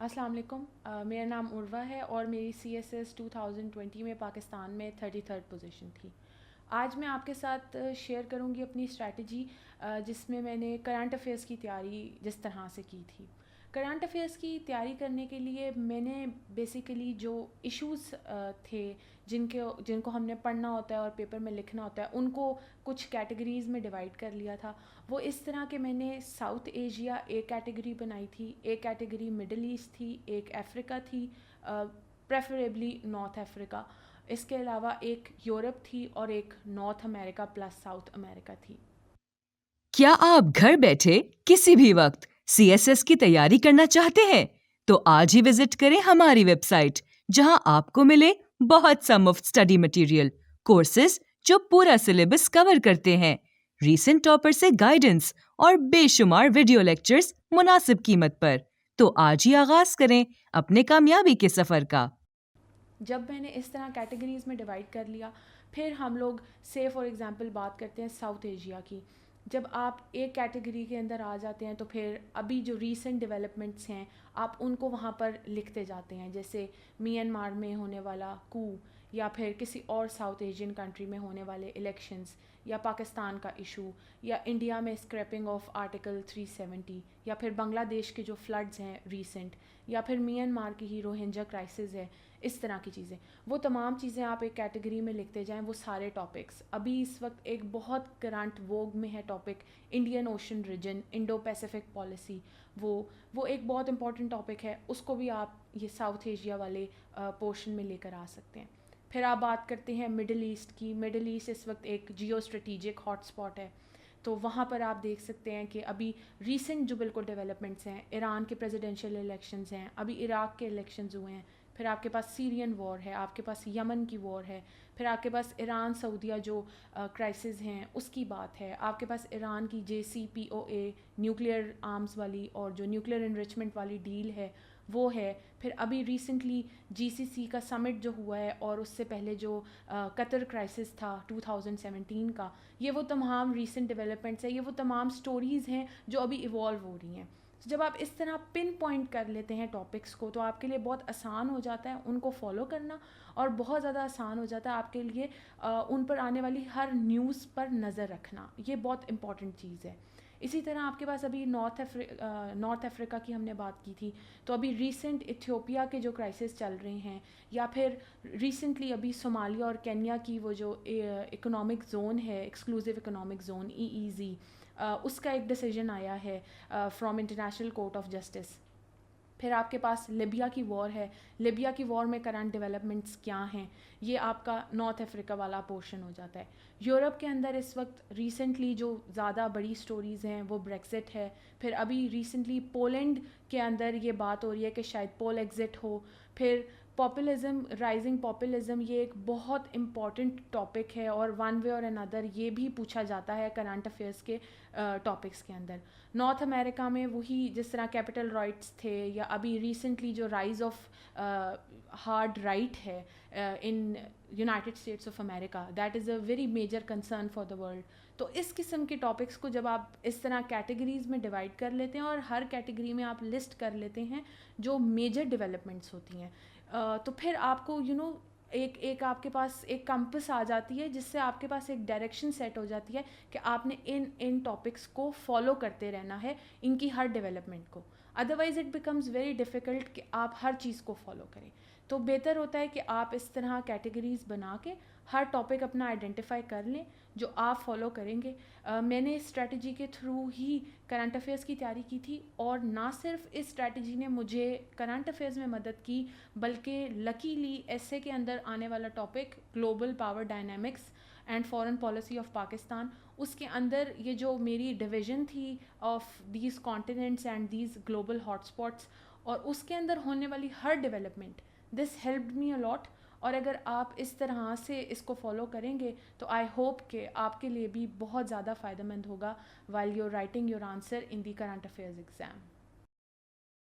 السلام علیکم. میرا نام عروہ ہے اور میری CSS 2020 میں پاکستان میں 33rd پوزیشن تھی. آج میں آپ کے ساتھ شیئر کروں گی اپنی اسٹریٹجی جس میں نے کرنٹ افیئرس کی تیاری جس طرح سے کی تھی. کرنٹ افیئرس کی تیاری کرنے کے لیے میں نے بیسیکلی جو ایشوز تھے جن کو ہم نے پڑھنا ہوتا ہے اور پیپر میں لکھنا ہوتا ہے ان کو کچھ کیٹیگریز میں ڈیوائڈ کر لیا تھا. وہ اس طرح کہ میں نے ساؤتھ ایشیا ایک کیٹیگری بنائی تھی, ایک کیٹیگری مڈل ایسٹ تھی, ایک افریقہ تھی, پریفریبلی نارتھ افریقہ, اس کے علاوہ ایک یورپ تھی اور ایک نارتھ امریکہ پلس ساؤتھ امریکہ تھی. کیا آپ گھر بیٹھے کسی بھی وقت CSS کی تیاری کرنا چاہتے ہیں تو آج ہی وزٹ کریں ہماری ویب سائٹ جہاں آپ کو ملے بہت سا مفت اسٹڈی مٹیریل, کورسز جو پورا سلیبس کور کرتے ہیں, ریسنٹ ٹاپر سے گائیڈنس اور بے شمار ویڈیو لیکچرز مناسب قیمت پر. تو آج ہی آغاز کریں اپنے کامیابی کے سفر کا. جب میں نے اس طرح کیٹیگریز میں ڈیوائڈ کر لیا, پھر ہم لوگ فار ایگزامپل بات کرتے ہیں ساؤتھ ایشیا کی. جب آپ ایک کیٹیگری کے اندر آ جاتے ہیں تو پھر ابھی جو ریسنٹ ڈیولپمنٹس ہیں آپ ان کو وہاں پر لکھتے جاتے ہیں, جیسے میانمار میں ہونے والا کو, یا پھر کسی اور ساؤتھ ایشین کنٹری میں ہونے والے الیکشنز, یا پاکستان کا ایشو, یا انڈیا میں اسکریپنگ آف آرٹیکل 370, یا پھر بنگلہ دیش کے جو فلڈز ہیں ریسنٹ, یا پھر میانمار کی ہی روہنجا کرائسس ہے. اس طرح کی چیزیں, وہ تمام چیزیں آپ ایک کیٹیگری میں لکھتے جائیں. وہ سارے ٹاپکس ابھی اس وقت ایک بہت کرنٹ ووگ میں ہے topic Indian Ocean region, Indo Pacific policy. وہ ایک بہت امپورٹنٹ ٹاپک ہے, اس کو بھی آپ یہ ساؤتھ ایشیا والے پورشن میں لے کر آ سکتے ہیں. پھر آپ بات کرتے ہیں مڈل ایسٹ کی. مڈل ایسٹ اس وقت ایک جیو اسٹریٹیجک ہاٹ اسپاٹ ہے, تو وہاں پر آپ دیکھ سکتے ہیں کہ ابھی ریسنٹ جو بالکل ڈیولپمنٹس ہیں, ایران کے پریزیڈینشیل الیکشنز ہیں, ابھی عراق کے الیکشنز ہوئے ہیں, پھر آپ کے پاس سیرین وار ہے, آپ کے پاس یمن کی وار ہے, پھر آپ کے پاس ایران سعودیہ جو کرائسس ہیں اس کی بات ہے, آپ کے پاس ایران کی JCPOA نیوکلیئر آرمز والی اور جو نیوکلیئر انرچمنٹ والی ڈیل ہے وہ ہے. پھر ابھی ریسنٹلی GCC کا سمٹ جو ہوا ہے, اور اس سے پہلے جو قطر کرائسس تھا 2017 کا, یہ وہ تمام ریسنٹ ڈیولپمنٹس ہیں, یہ وہ تمام سٹوریز ہیں جو ابھی ایوالو ہو رہی ہیں. جب آپ اس طرح پن پوائنٹ کر لیتے ہیں ٹاپکس کو تو آپ کے لیے بہت آسان ہو جاتا ہے ان کو فالو کرنا, اور بہت زیادہ آسان ہو جاتا ہے آپ کے لیے ان پر آنے والی ہر نیوز پر نظر رکھنا. یہ بہت امپورٹنٹ چیز ہے. اسی طرح آپ کے پاس ابھی نارتھ افریقہ کی ہم نے بات کی تھی, تو ابھی ریسنٹ ایتھیوپیا کے جو کرائسس چل رہے ہیں, یا پھر ریسنٹلی ابھی صومالیہ اور کینیا کی وہ جو اکنامک زون ہے, ایکسکلوزیو اکنامک زون EEZ, اس کا ایک ڈیسیجن آیا ہے from international court of justice. پھر آپ کے پاس لیبیا کی وار ہے. لیبیا کی وار میں کرنٹ ڈیولپمنٹس کیا ہیں, یہ آپ کا نارتھ افریقہ والا پورشن ہو جاتا ہے. یورپ کے اندر اس وقت ریسنٹلی جو زیادہ بڑی سٹوریز ہیں وہ بریکزٹ ہے. پھر ابھی ریسنٹلی پولینڈ کے اندر یہ بات ہو رہی ہے کہ شاید پول ایگزٹ ہو. پھر پاپولزم, رائزنگ پاپولزم, یہ ایک بہت امپورٹنٹ ٹاپک ہے, اور ون وے اور اندر یہ بھی پوچھا جاتا ہے کرنٹ افیئرس کے ٹاپکس کے اندر. نارتھ امریکہ میں وہی جس طرح کیپٹل رائٹس تھے, یا ابھی ریسنٹلی جو رائز آف ہارڈ رائٹ ہے in United States of America, that is a very major concern for the world. تو اس قسم کے ٹاپکس کو جب آپ اس طرح کیٹیگریز میں ڈیوائڈ کر لیتے ہیں اور ہر کیٹیگری میں آپ لسٹ کر لیتے ہیں جو میجر ڈیولپمنٹس ہوتی ہیں, تو پھر آپ کو ایک آپ کے پاس ایک کمپس آ جاتی ہے جس سے آپ کے پاس ایک ڈائریکشن سیٹ ہو جاتی ہے کہ آپ نے ان ٹاپکس کو فالو کرتے رہنا ہے, ان کی ہر ڈیولپمنٹ کو. Otherwise it becomes very difficult کہ آپ ہر چیز کو فالو کریں. تو بہتر ہوتا ہے کہ آپ اس طرح کیٹیگریز بنا کے ہر ٹاپک اپنا آئیڈینٹیفائی کر لیں جو آپ فالو کریں گے. میں نے اس اسٹریٹجی کے تھرو ہی کرنٹ افیئرس کی تیاری کی تھی, اور نہ صرف اس اسٹریٹجی نے مجھے کرنٹ افیئرس میں مدد کی, بلکہ لکیلی ایسے کے اندر آنے والا topic global power dynamics and foreign policy of Pakistan, اس کے اندر یہ جو میری ڈویژن تھی of these continents and these global hot spots, اور اس کے اندر ہونے والی ہر development, this helped me a lot. اور اگر آپ اس طرح سے اس کو فالو کریں گے تو آئی ہوپ کہ آپ کے لیے بھی بہت زیادہ فائدہ مند ہوگا while you're writing your answer in the current affairs exam.